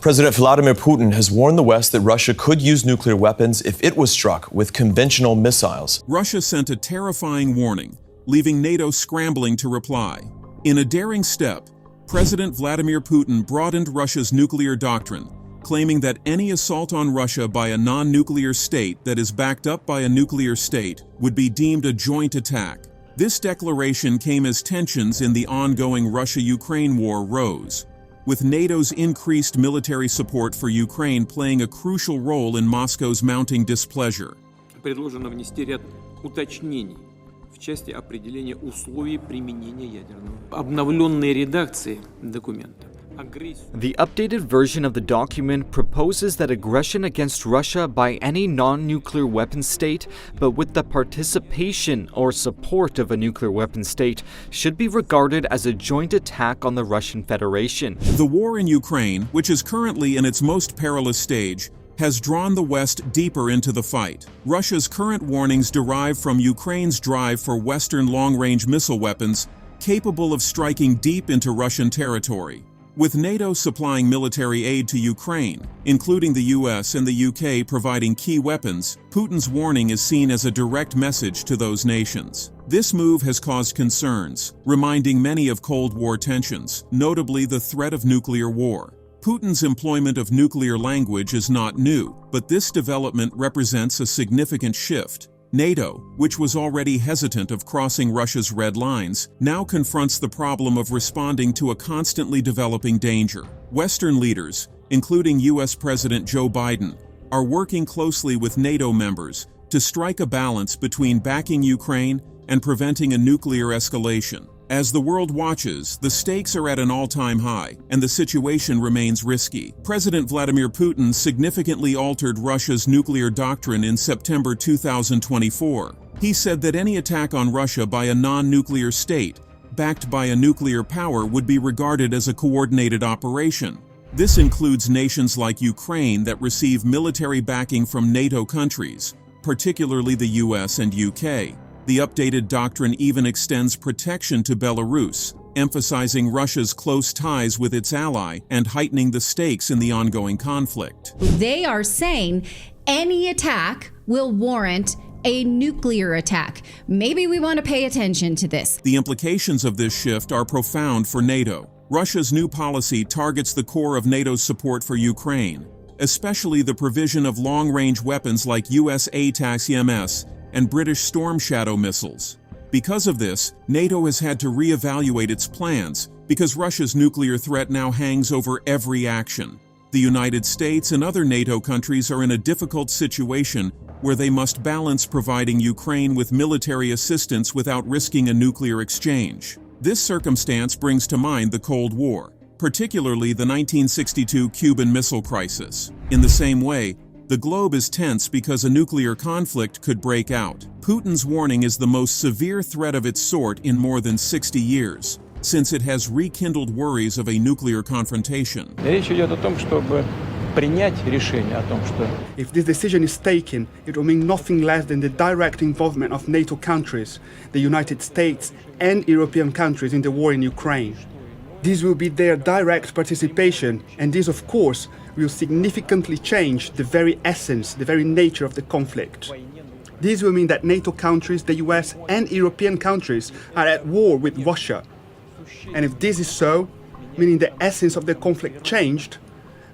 President Vladimir Putin has warned the West that Russia could use nuclear weapons if it was struck with conventional missiles. Russia sent a terrifying warning, leaving NATO scrambling to reply. In a daring step, President Vladimir Putin broadened Russia's nuclear doctrine, claiming that any assault on Russia by a non-nuclear state that is backed up by a nuclear state would be deemed a joint attack. This declaration came as tensions in the ongoing Russia-Ukraine war rose, with NATO's increased military support for Ukraine playing a crucial role in Moscow's mounting displeasure. Предложено внести ряд уточнений в части определения условий применения ядерного. Обновленные редакции документа. The updated version of the document proposes that aggression against Russia by any non-nuclear weapon state, but with the participation or support of a nuclear weapon state, should be regarded as a joint attack on the Russian Federation. The war in Ukraine, which is currently in its most perilous stage, has drawn the West deeper into the fight. Russia's current warnings derive from Ukraine's drive for Western long-range missile weapons capable of striking deep into Russian territory. With NATO supplying military aid to Ukraine, including the US and the UK providing key weapons, Putin's warning is seen as a direct message to those nations. This move has caused concerns, reminding many of Cold War tensions, notably the threat of nuclear war. Putin's employment of nuclear language is not new, but this development represents a significant shift. NATO, which was already hesitant of crossing Russia's red lines, now confronts the problem of responding to a constantly developing danger. Western leaders, including US President Joe Biden, are working closely with NATO members to strike a balance between backing Ukraine and preventing a nuclear escalation. As the world watches, the stakes are at an all-time high, and the situation remains risky. President Vladimir Putin significantly altered Russia's nuclear doctrine in September 2024. He said that any attack on Russia by a non-nuclear state, backed by a nuclear power, would be regarded as a coordinated operation. This includes nations like Ukraine that receive military backing from NATO countries, particularly the US and UK. The updated doctrine even extends protection to Belarus, emphasizing Russia's close ties with its ally and heightening the stakes in the ongoing conflict. They are saying any attack will warrant a nuclear attack. Maybe we want to pay attention to this. The implications of this shift are profound for NATO. Russia's new policy targets the core of NATO's support for Ukraine, especially the provision of long-range weapons like US ATACMS and British Storm Shadow missiles. Because of this, NATO has had to reevaluate its plans because Russia's nuclear threat now hangs over every action. The United States and other NATO countries are in a difficult situation where they must balance providing Ukraine with military assistance without risking a nuclear exchange. This circumstance brings to mind the Cold War, particularly the 1962 Cuban Missile Crisis. In the same way, the globe is tense because a nuclear conflict could break out. Putin's warning is the most severe threat of its sort in more than 60 years, since it has rekindled worries of a nuclear confrontation. If this decision is taken, it will mean nothing less than the direct involvement of NATO countries, the United States and European countries in the war in Ukraine. This will be their direct participation, and this, of course, will significantly change the very essence, the very nature of the conflict. This will mean that NATO countries, the US and European countries are at war with Russia. And if this is so, meaning the essence of the conflict changed,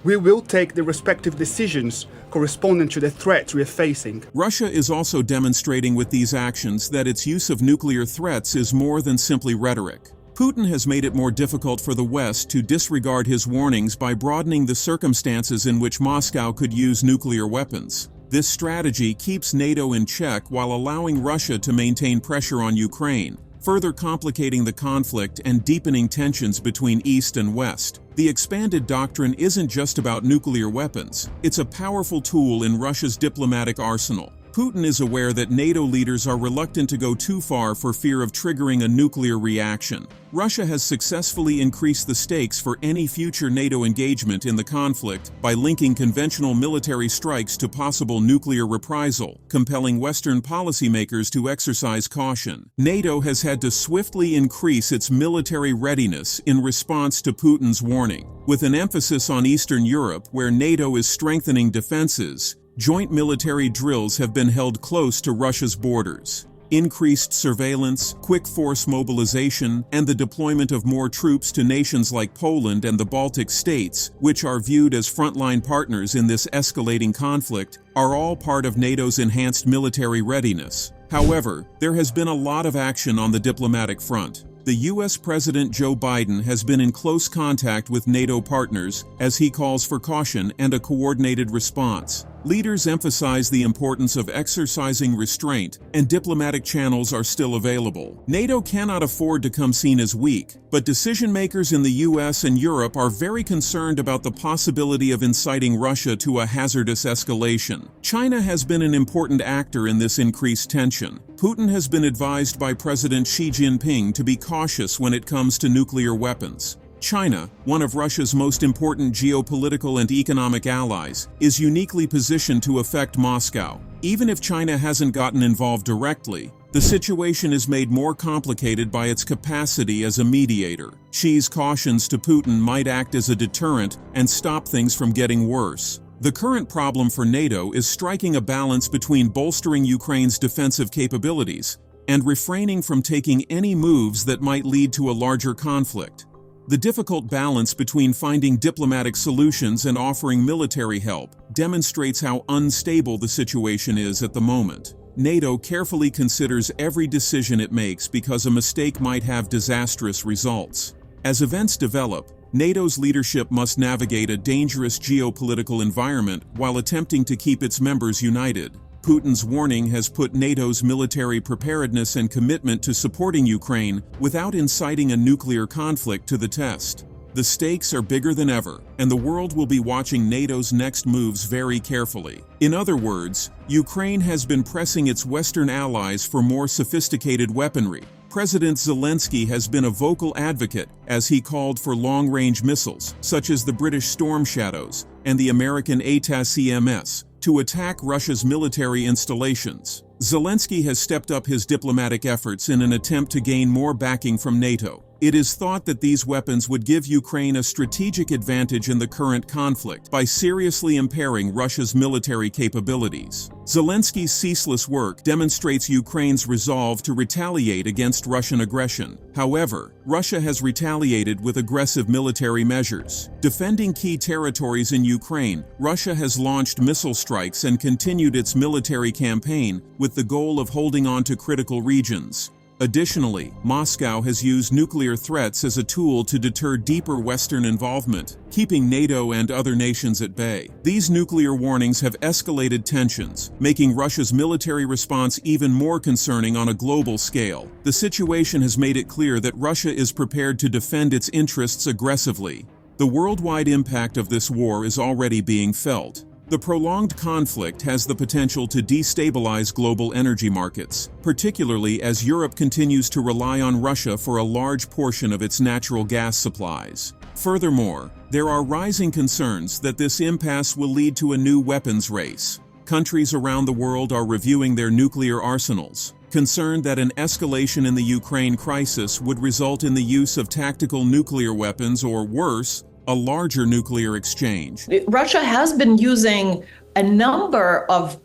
we will take the respective decisions corresponding to the threats we are facing. Russia is also demonstrating with these actions that its use of nuclear threats is more than simply rhetoric. Putin has made it more difficult for the West to disregard his warnings by broadening the circumstances in which Moscow could use nuclear weapons. This strategy keeps NATO in check while allowing Russia to maintain pressure on Ukraine, further complicating the conflict and deepening tensions between East and West. The expanded doctrine isn't just about nuclear weapons. It's a powerful tool in Russia's diplomatic arsenal. Putin is aware that NATO leaders are reluctant to go too far for fear of triggering a nuclear reaction. Russia has successfully increased the stakes for any future NATO engagement in the conflict by linking conventional military strikes to possible nuclear reprisal, compelling Western policymakers to exercise caution. NATO has had to swiftly increase its military readiness in response to Putin's warning, with an emphasis on Eastern Europe, where NATO is strengthening defenses. Joint military drills have been held close to Russia's borders. Increased surveillance, quick force mobilization, and the deployment of more troops to nations like Poland and the Baltic states, which are viewed as frontline partners in this escalating conflict, are all part of NATO's enhanced military readiness. However, there has been a lot of action on the diplomatic front. The U.S. President Joe Biden has been in close contact with NATO partners as he calls for caution and a coordinated response. Leaders emphasize the importance of exercising restraint, and diplomatic channels are still available. NATO cannot afford to come seen as weak, but decision-makers in the U.S. and Europe are very concerned about the possibility of inciting Russia to a hazardous escalation. China has been an important actor in this increased tension. Putin has been advised by President Xi Jinping to be cautious when it comes to nuclear weapons. China, one of Russia's most important geopolitical and economic allies, is uniquely positioned to affect Moscow. Even if China hasn't gotten involved directly, the situation is made more complicated by its capacity as a mediator. Xi's cautions to Putin might act as a deterrent and stop things from getting worse. The current problem for NATO is striking a balance between bolstering Ukraine's defensive capabilities and refraining from taking any moves that might lead to a larger conflict. The difficult balance between finding diplomatic solutions and offering military help demonstrates how unstable the situation is at the moment. NATO carefully considers every decision it makes because a mistake might have disastrous results. As events develop, NATO's leadership must navigate a dangerous geopolitical environment while attempting to keep its members united. Putin's warning has put NATO's military preparedness and commitment to supporting Ukraine without inciting a nuclear conflict to the test. The stakes are bigger than ever, and the world will be watching NATO's next moves very carefully. In other words, Ukraine has been pressing its Western allies for more sophisticated weaponry. President Zelensky has been a vocal advocate as he called for long-range missiles, such as the British Storm Shadows and the American ATACMS, to attack Russia's military installations. Zelensky has stepped up his diplomatic efforts in an attempt to gain more backing from NATO. It is thought that these weapons would give Ukraine a strategic advantage in the current conflict by seriously impairing Russia's military capabilities. Zelensky's ceaseless work demonstrates Ukraine's resolve to retaliate against Russian aggression. However, Russia has retaliated with aggressive military measures. Defending key territories in Ukraine, Russia has launched missile strikes and continued its military campaign with the goal of holding on to critical regions. Additionally, Moscow has used nuclear threats as a tool to deter deeper Western involvement, keeping NATO and other nations at bay. These nuclear warnings have escalated tensions, making Russia's military response even more concerning on a global scale. The situation has made it clear that Russia is prepared to defend its interests aggressively. The worldwide impact of this war is already being felt. The prolonged conflict has the potential to destabilize global energy markets, particularly as Europe continues to rely on Russia for a large portion of its natural gas supplies. Furthermore, there are rising concerns that this impasse will lead to a new weapons race. Countries around the world are reviewing their nuclear arsenals, concerned that an escalation in the Ukraine crisis would result in the use of tactical nuclear weapons or, worse, a larger nuclear exchange. Russia has been using a number of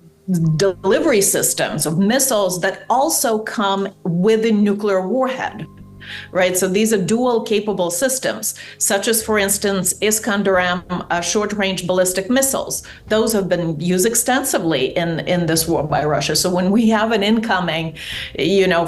delivery systems of missiles that also come with a nuclear warhead, right? So these are dual capable systems, such as, for instance, Iskander-M short-range ballistic missiles. Those have been used extensively in this war by Russia. So when we have an incoming,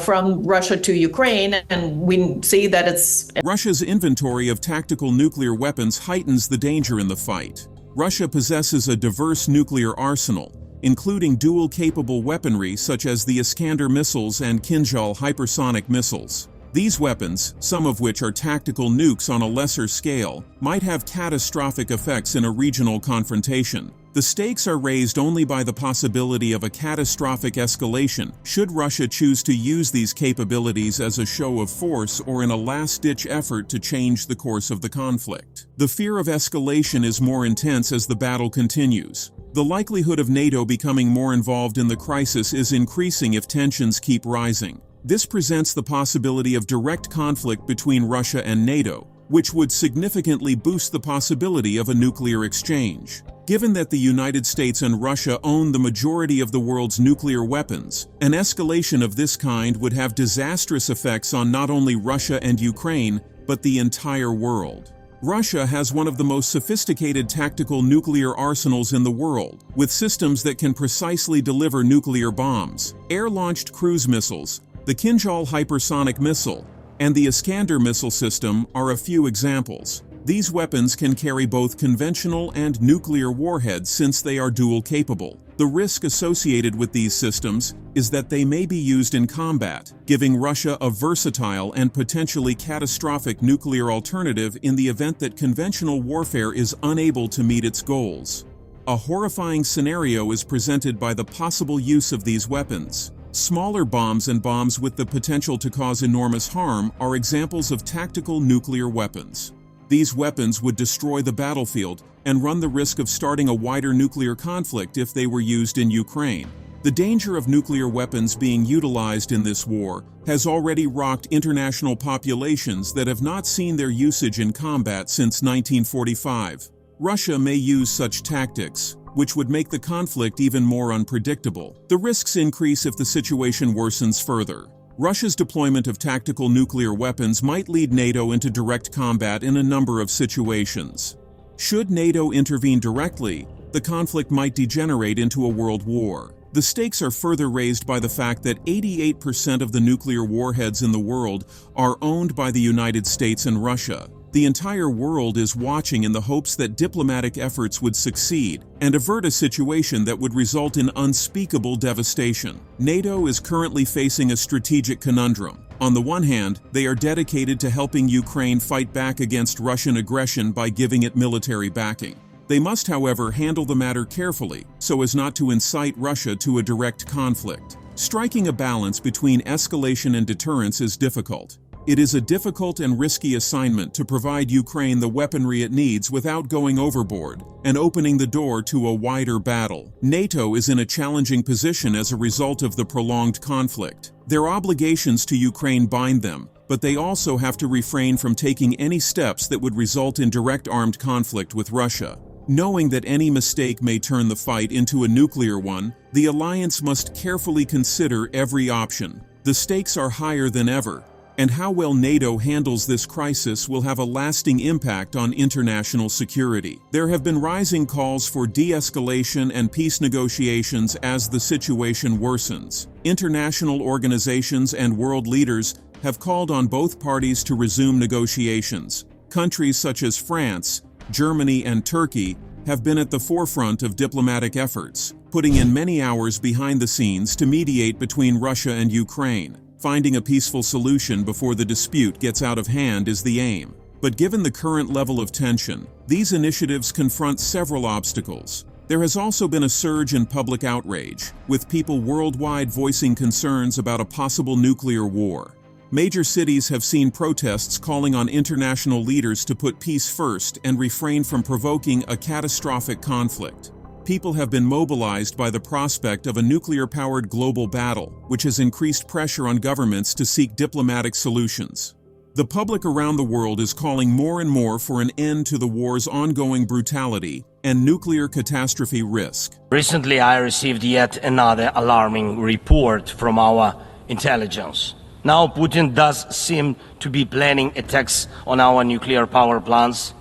from Russia to Ukraine, and we see that it's... Russia's inventory of tactical nuclear weapons heightens the danger in the fight. Russia possesses a diverse nuclear arsenal, including dual capable weaponry such as the Iskander missiles and Kinzhal hypersonic missiles. These weapons, some of which are tactical nukes on a lesser scale, might have catastrophic effects in a regional confrontation. The stakes are raised only by the possibility of a catastrophic escalation should Russia choose to use these capabilities as a show of force or in a last-ditch effort to change the course of the conflict. The fear of escalation is more intense as the battle continues. The likelihood of NATO becoming more involved in the crisis is increasing if tensions keep rising. This presents the possibility of direct conflict between Russia and NATO, which would significantly boost the possibility of a nuclear exchange. Given that the United States and Russia own the majority of the world's nuclear weapons, an escalation of this kind would have disastrous effects on not only Russia and Ukraine, but the entire world. Russia has one of the most sophisticated tactical nuclear arsenals in the world, with systems that can precisely deliver nuclear bombs. Air-launched cruise missiles, the Kinjal hypersonic missile, and the Iskander missile system are a few examples. These weapons can carry both conventional and nuclear warheads since they are dual-capable. The risk associated with these systems is that they may be used in combat, giving Russia a versatile and potentially catastrophic nuclear alternative in the event that conventional warfare is unable to meet its goals. A horrifying scenario is presented by the possible use of these weapons. Smaller bombs and bombs with the potential to cause enormous harm are examples of tactical nuclear weapons. These weapons would destroy the battlefield and run the risk of starting a wider nuclear conflict if they were used in Ukraine. The danger of nuclear weapons being utilized in this war has already rocked international populations that have not seen their usage in combat since 1945. Russia may use such tactics, which would make the conflict even more unpredictable. The risks increase if the situation worsens further. Russia's deployment of tactical nuclear weapons might lead NATO into direct combat in a number of situations. Should NATO intervene directly, the conflict might degenerate into a world war. The stakes are further raised by the fact that 88% of the nuclear warheads in the world are owned by the United States and Russia. The entire world is watching in the hopes that diplomatic efforts would succeed and avert a situation that would result in unspeakable devastation. NATO is currently facing a strategic conundrum. On the one hand, they are dedicated to helping Ukraine fight back against Russian aggression by giving it military backing. They must, however, handle the matter carefully so as not to incite Russia to a direct conflict. Striking a balance between escalation and deterrence is difficult. It is a difficult and risky assignment to provide Ukraine the weaponry it needs without going overboard and opening the door to a wider battle. NATO is in a challenging position as a result of the prolonged conflict. Their obligations to Ukraine bind them, but they also have to refrain from taking any steps that would result in direct armed conflict with Russia. Knowing that any mistake may turn the fight into a nuclear one, the alliance must carefully consider every option. The stakes are higher than ever, and how well NATO handles this crisis will have a lasting impact on international security. There have been rising calls for de-escalation and peace negotiations as the situation worsens. International organizations and world leaders have called on both parties to resume negotiations. Countries such as France, Germany, and Turkey have been at the forefront of diplomatic efforts, putting in many hours behind the scenes to mediate between Russia and Ukraine. Finding a peaceful solution before the dispute gets out of hand is the aim. But given the current level of tension, these initiatives confront several obstacles. There has also been a surge in public outrage, with people worldwide voicing concerns about a possible nuclear war. Major cities have seen protests calling on international leaders to put peace first and refrain from provoking a catastrophic conflict. People have been mobilized by the prospect of a nuclear-powered global battle, which has increased pressure on governments to seek diplomatic solutions. The public around the world is calling more and more for an end to the war's ongoing brutality and nuclear catastrophe risk. Recently, I received yet another alarming report from our intelligence. Now Putin does seem to be planning attacks on our nuclear power plants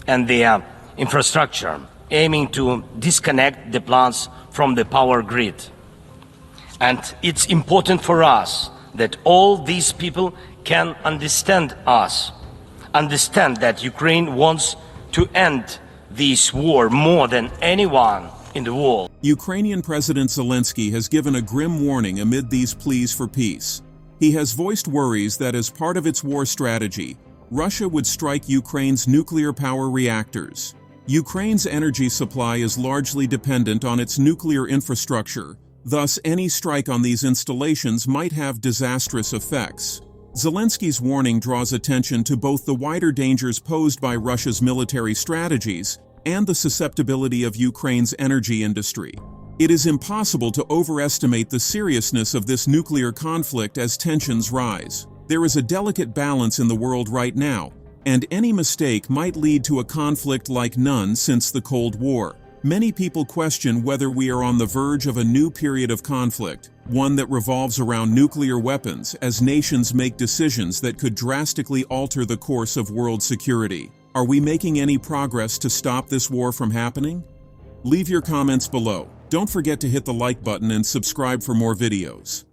and their infrastructure, aiming to disconnect the plants from the power grid. And it's important for us that all these people can understand us, understand that Ukraine wants to end this war more than anyone in the world. Ukrainian President Zelensky has given a grim warning amid these pleas for peace. He has voiced worries that as part of its war strategy, Russia would strike Ukraine's nuclear power reactors. Ukraine's energy supply is largely dependent on its nuclear infrastructure, thus any strike on these installations might have disastrous effects. Zelensky's warning draws attention to both the wider dangers posed by Russia's military strategies and the susceptibility of Ukraine's energy industry. It is impossible to overestimate the seriousness of this nuclear conflict as tensions rise. There is a delicate balance in the world right now, and any mistake might lead to a conflict like none since the Cold War. Many people question whether we are on the verge of a new period of conflict, one that revolves around nuclear weapons as nations make decisions that could drastically alter the course of world security. Are we making any progress to stop this war from happening? Leave your comments below. Don't forget to hit the like button and subscribe for more videos.